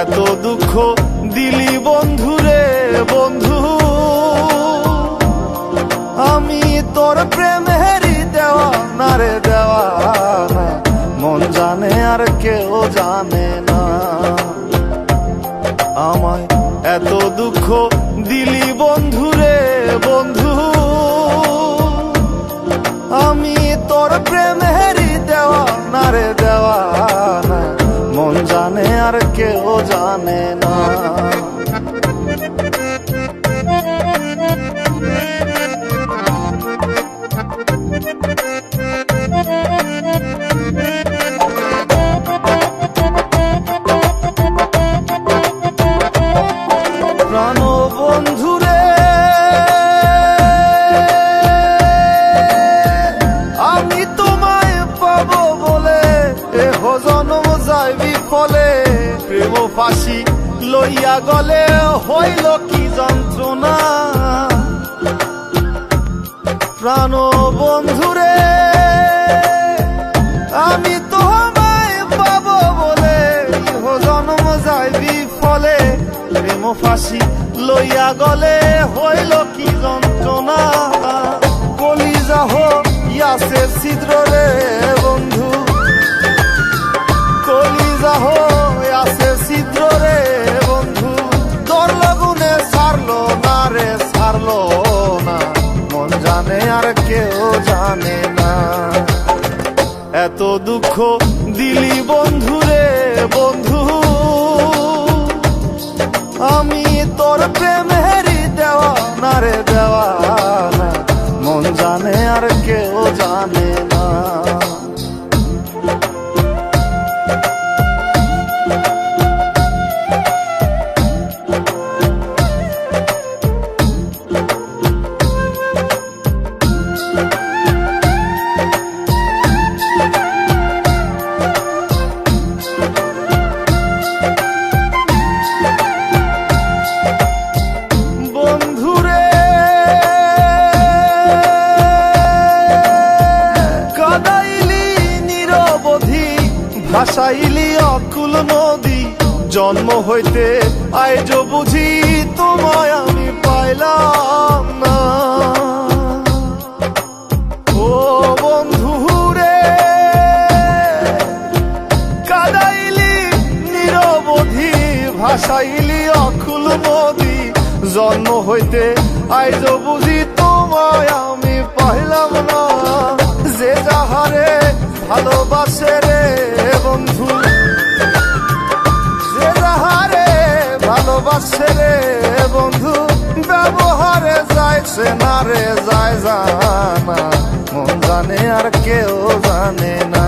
এত দুঃখ দিলি বন্ধুরে বন্ধু, আমি তোর প্রেমেরই দেওয়ানা রে দেওয়ানা, মন জানে আর কেউ জানে না। আমায় এত দুঃখ দিলি বন্ধুরে বন্ধু, আমি তোর প্রেমেরই দেওয়ানা রে দেওয়ানা, মন জানে আর কেউ জানে না। প্রাণ বন্ধুরে আমি তোমায় পাবো বলে এহ জন্ম যায় বিফলে, প্রেম ফাঁসি লইয়া গলে হইল কি যন্ত্রণা। প্রাণ বন্ধুরে আমি তোমায় পাবো বলে এহ জন্ম যায় বিফলে, প্রেম ফাঁসি লইয়া গলে হইল কি যন্ত্রণা। কলিজা হইয়াছে ছিদ্র রে বন্ধু, কলিজা হইয়াছে ছিদ্র রে বন্ধু, তোর লগুনে ছাড়লো না রে ছাড়লো না, মন জানে আর কেউ জানে না। এত দুঃখ দিলি বন্ধুরে বন্ধু, আমি তোর প্রেমেরই দেওয়ানা রে দেওয়ানা, মন জানে আর কেউ জানে না। ভাসাইলি অকুল নদী, জন্ম হইতে আইজ বুঝি তোমায় আমি পাইলাম না। ও বন্ধু রে কাদাইলি নিরবধি, ভাসাইলি অকুল নদী, জন্ম হইতে আইজ বুঝি তোমায় আমি পাইলাম না। যে যাহারে ভালোবাসে রে বন্ধু, যে যাহারে ভালোবাসে রে বন্ধু, ব্যবহারে যাইছে না রে যায় জানা, মন জানে আর কেউ জানে না।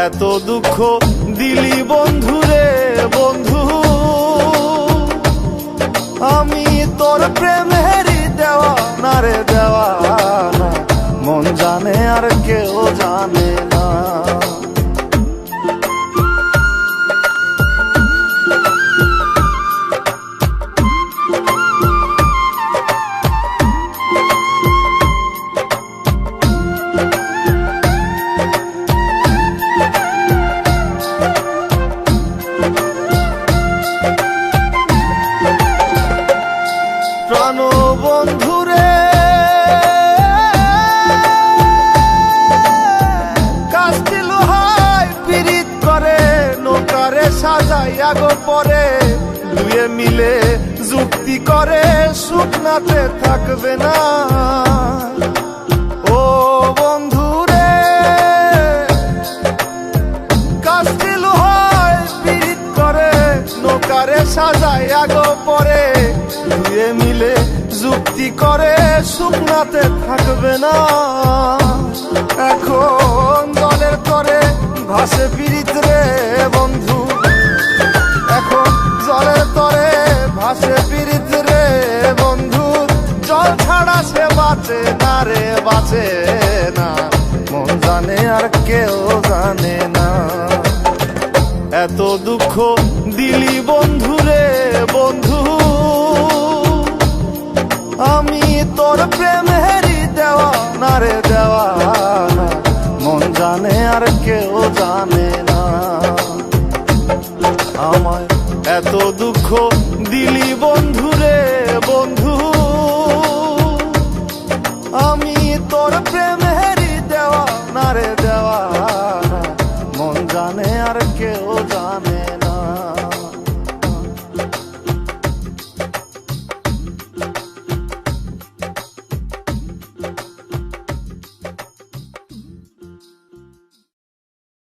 এত দুঃখ দিলি বন্ধুরে বন্ধু, আমি তোর প্রেমেরই দেওয়ানা রে দেওয়ানা, মন জানে আর কেউ জানে না। প্রাণ বন্ধুরে কাস্তি লোহায় পিরিত করে, নৌকারে সাজাইয়া গো পরে, দুয়ে মিলে যুক্তি করে শুকনাতে থাকবে না। ও বন্ধুরে কাস্তি লোহায় পিরিত করে, নৌকারে সাজাইয়া গো পরে, দুয়ে মিলে যুক্তি করে শুকনাতে থাকবে না। এখন জলের তরে ভাসে পীড়িত রে বন্ধু, এখন জলের তরে ভাসে পীড়িত রে বন্ধু। জল ছাড়া সে বাঁচে না রে, বাঁচে না, মন জানে আর কেউ জানে না। এত দুঃখ দিলি বন্ধু রে বন্ধু, আমি তোর প্রেমে